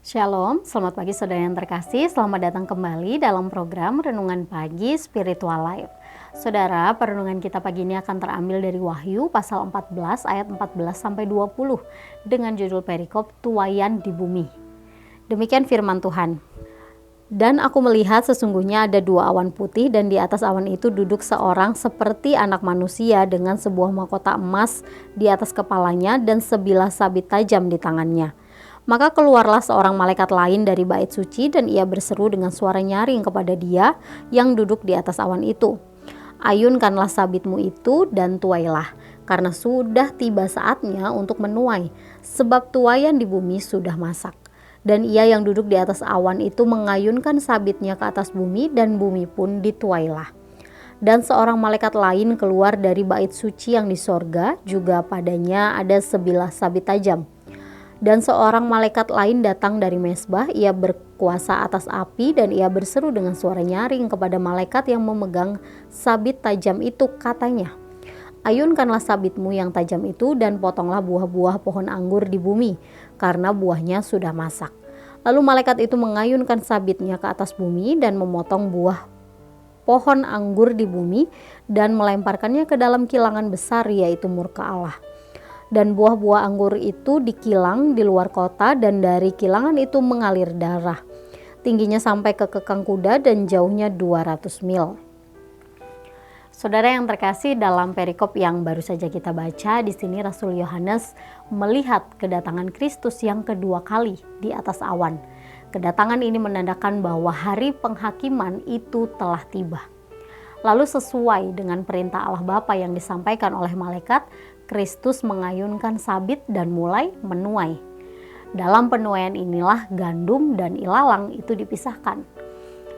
Shalom, selamat pagi saudara yang terkasih. Selamat datang kembali dalam program Renungan Pagi Spiritual Life. Saudara, perenungan kita pagi ini akan terambil dari Wahyu pasal 14 ayat 14-20 dengan judul perikop Tuaian di Bumi. Demikian firman Tuhan. Dan aku melihat sesungguhnya ada dua awan putih dan di atas awan itu duduk seorang seperti anak manusia dengan sebuah mahkota emas di atas kepalanya dan sebilah sabit tajam di tangannya. Maka keluarlah seorang malaikat lain dari bait suci dan ia berseru dengan suara nyaring kepada dia yang duduk di atas awan itu. Ayunkanlah sabitmu itu dan tuailah, karena sudah tiba saatnya untuk menuai, sebab tuaian di bumi sudah masak. Dan ia yang duduk di atas awan itu mengayunkan sabitnya ke atas bumi dan bumi pun dituailah. Dan seorang malaikat lain keluar dari bait suci yang di sorga, juga padanya ada sebilah sabit tajam. Dan seorang malaikat lain datang dari mesbah, ia berkuasa atas api dan ia berseru dengan suara nyaring kepada malaikat yang memegang sabit tajam itu, katanya, ayunkanlah sabitmu yang tajam itu dan potonglah buah-buah pohon anggur di bumi, karena buahnya sudah masak. Lalu malaikat itu mengayunkan sabitnya ke atas bumi dan memotong buah pohon anggur di bumi dan melemparkannya ke dalam kilangan besar, yaitu murka Allah. Dan buah-buah anggur itu dikilang di luar kota dan dari kilangan itu mengalir darah. Tingginya sampai ke kekang kuda dan jauhnya 200 mil. Saudara yang terkasih, dalam perikop yang baru saja kita baca, di sini Rasul Yohanes melihat kedatangan Kristus yang kedua kali di atas awan. Kedatangan ini menandakan bahwa hari penghakiman itu telah tiba. Lalu sesuai dengan perintah Allah Bapa yang disampaikan oleh malaikat, Kristus mengayunkan sabit dan mulai menuai. Dalam penuaian inilah gandum dan ilalang itu dipisahkan.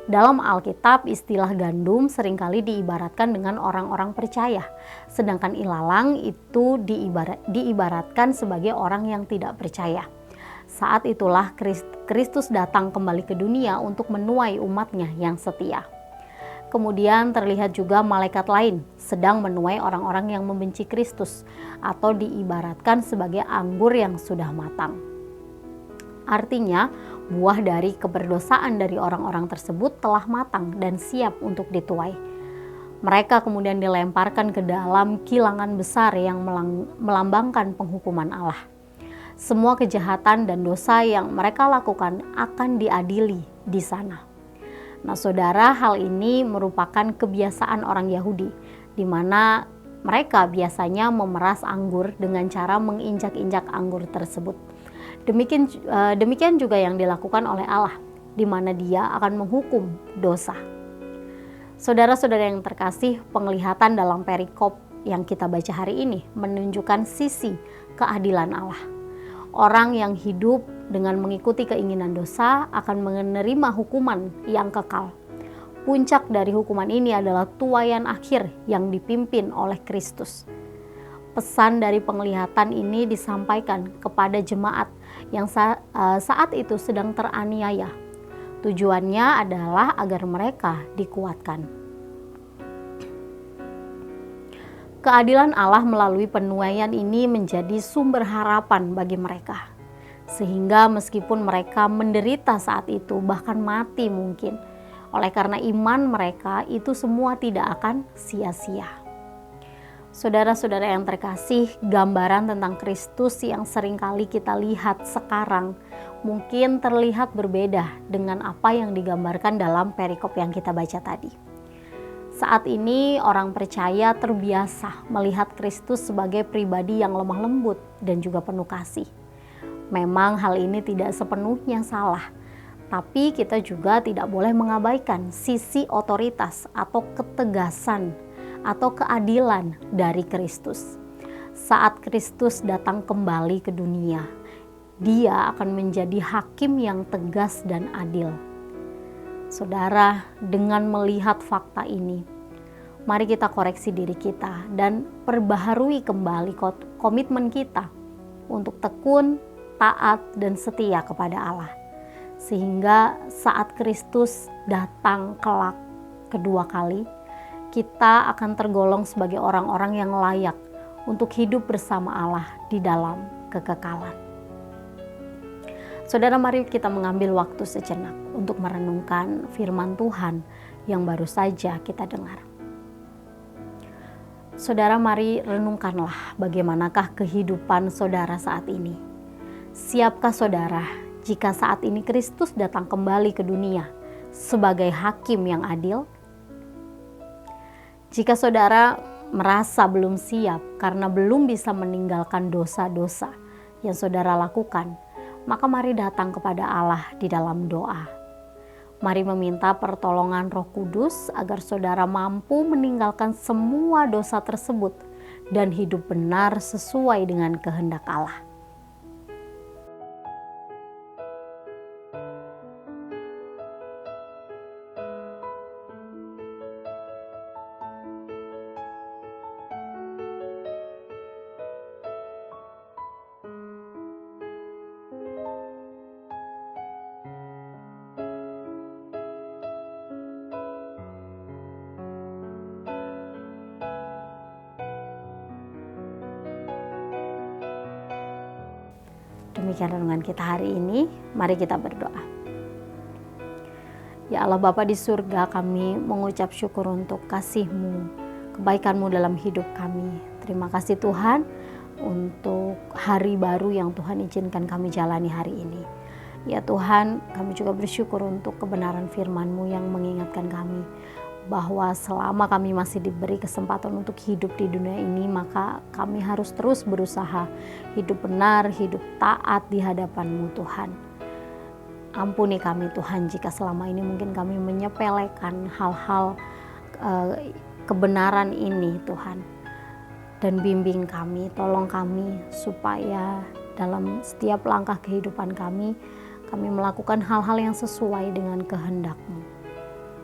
Dalam Alkitab, istilah gandum seringkali diibaratkan dengan orang-orang percaya, sedangkan ilalang itu diibaratkan sebagai orang yang tidak percaya. Saat itulah Kristus datang kembali ke dunia untuk menuai umatnya yang setia. Kemudian terlihat juga malaikat lain sedang menuai orang-orang yang membenci Kristus, atau diibaratkan sebagai anggur yang sudah matang. Artinya, buah dari keberdosaan dari orang-orang tersebut telah matang dan siap untuk dituai. Mereka kemudian dilemparkan ke dalam kilangan besar yang melambangkan penghukuman Allah. Semua kejahatan dan dosa yang mereka lakukan akan diadili di sana. Nah, saudara, hal ini merupakan kebiasaan orang Yahudi, di mana mereka biasanya memeras anggur dengan cara menginjak-injak anggur tersebut. Demikian juga yang dilakukan oleh Allah, di mana Dia akan menghukum dosa. Saudara-saudara yang terkasih, penglihatan dalam perikop yang kita baca hari ini menunjukkan sisi keadilan Allah. Orang yang hidup dengan mengikuti keinginan dosa akan menerima hukuman yang kekal. Puncak dari hukuman ini adalah tuaian akhir yang dipimpin oleh Kristus. Pesan dari penglihatan ini disampaikan kepada jemaat yang saat itu sedang teraniaya. Tujuannya adalah agar mereka dikuatkan. Keadilan Allah melalui penuaian ini menjadi sumber harapan bagi mereka. Sehingga meskipun mereka menderita saat itu, bahkan mati mungkin, oleh karena iman mereka, itu semua tidak akan sia-sia. Saudara-saudara yang terkasih, gambaran tentang Kristus yang seringkali kita lihat sekarang mungkin terlihat berbeda dengan apa yang digambarkan dalam perikop yang kita baca tadi. Saat ini orang percaya terbiasa melihat Kristus sebagai pribadi yang lemah lembut dan juga penuh kasih. Memang hal ini tidak sepenuhnya salah, tapi kita juga tidak boleh mengabaikan sisi otoritas atau ketegasan atau keadilan dari Kristus. Saat Kristus datang kembali ke dunia, Dia akan menjadi hakim yang tegas dan adil. Saudara, dengan melihat fakta ini, mari kita koreksi diri kita dan perbaharui kembali komitmen kita untuk tekun, taat, dan setia kepada Allah. Sehingga saat Kristus datang kelak kedua kali, kita akan tergolong sebagai orang-orang yang layak untuk hidup bersama Allah di dalam kekekalan. Saudara, mari kita mengambil waktu sejenak untuk merenungkan firman Tuhan yang baru saja kita dengar. Saudara, mari renungkanlah bagaimanakah kehidupan saudara saat ini. Siapkah saudara jika saat ini Kristus datang kembali ke dunia sebagai hakim yang adil? Jika saudara merasa belum siap karena belum bisa meninggalkan dosa-dosa yang saudara lakukan, maka mari datang kepada Allah di dalam doa. Mari meminta pertolongan Roh Kudus agar saudara mampu meninggalkan semua dosa tersebut dan hidup benar sesuai dengan kehendak Allah. Demikian renungan kita hari ini, mari kita berdoa. Ya Allah Bapa di surga, kami mengucap syukur untuk kasih-Mu, kebaikan-Mu dalam hidup kami. Terima kasih Tuhan untuk hari baru yang Tuhan izinkan kami jalani hari ini. Ya Tuhan, kami juga bersyukur untuk kebenaran firman-Mu yang mengingatkan kami bahwa selama kami masih diberi kesempatan untuk hidup di dunia ini, maka kami harus terus berusaha hidup benar, hidup taat di hadapan-Mu Tuhan. Ampuni kami Tuhan jika selama ini mungkin kami menyepelekan hal-hal kebenaran ini Tuhan. Dan bimbing kami, tolong kami supaya dalam setiap langkah kehidupan kami melakukan hal-hal yang sesuai dengan kehendak-Mu.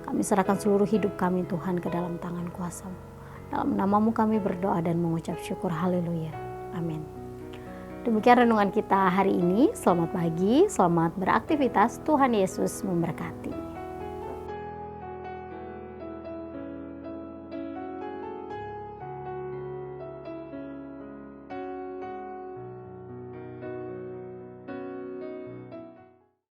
Kami serahkan seluruh hidup kami Tuhan ke dalam tangan kuasa-Mu. Dalam nama-Mu kami berdoa dan mengucap syukur. Haleluya. Amin. Demikian renungan kita hari ini. Selamat pagi, selamat beraktivitas. Tuhan Yesus memberkati.